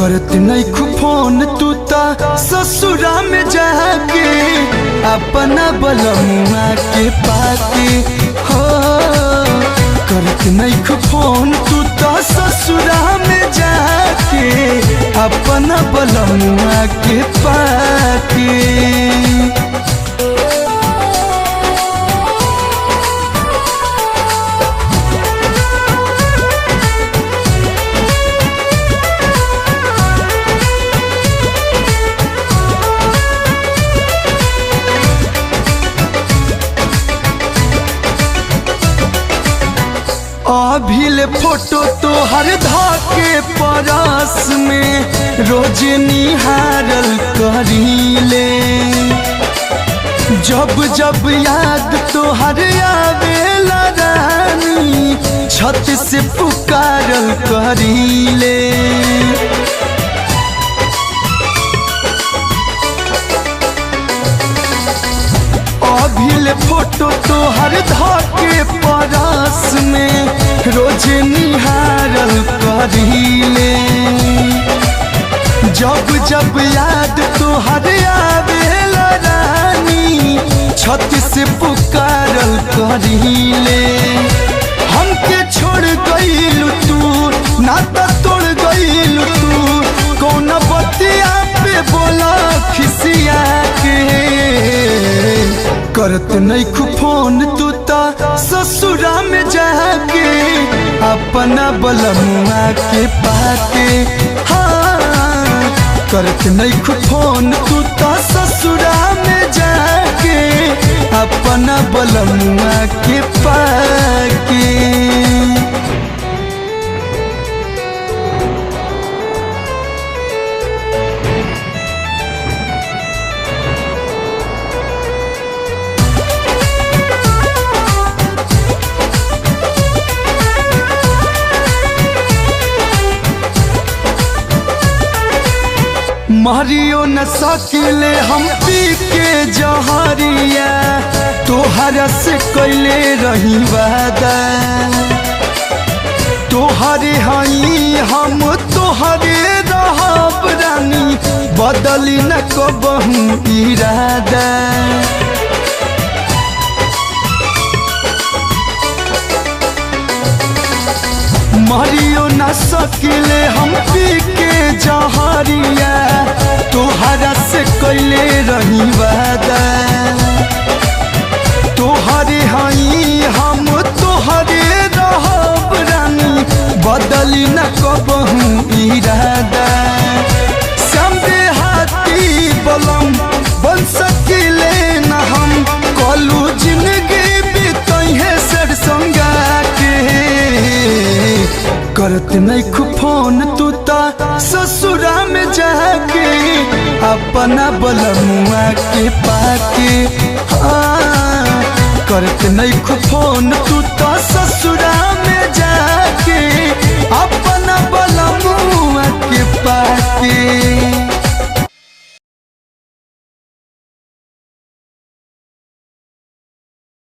करत नहीं फोन तू ता ससुरा में जाके अपना बलमुआ के पाके हो। करत नहीं फोन तू ता ससुरा में जाके अपना बलमुआ के पाके। अभिले फोटो तो हर धाके परस में रोज निहारल करीले। जब जब याद तो हर आवेला रानी छत से पुकारल करीले। अभिले फोटो तो हर धाके परस में रोज निहारल करीले। जब जब याद तो हर आवेला रानी छत से पुकारल करीले। हमके छोड़ गइलू तू नाता तोड़ गइलू तू कौन बतिया पे बोला खिसिया के। करत नहीं फोन तू ता ससुरा में जाके अपना बलमुआ के पाके। हाँ करत नहीं फोन तू ता ससुरा में जाके अपना बलमुआ के पाके। मारियो न सकिले हम पी के जहरिया तोहरा से कैले रही वादा। तोहरे हई हम तोहरे रहब रानी बदली न कबहू इरादा। मारियो न सकिले हम पी के जहरिया तोहरा से कैले रही वादा। तोहरे हई हम तोहरे रहब रानी बदली न कबहू इरादा। समझे हाथी बलम बन सकिले न हम कलू जिंदगी बीतहे सर संगा के। करत नहीं फोन तू ता ससुरा में जाके अपना बलमुआ के पाके। हाँ करत नहीं फोन तू ता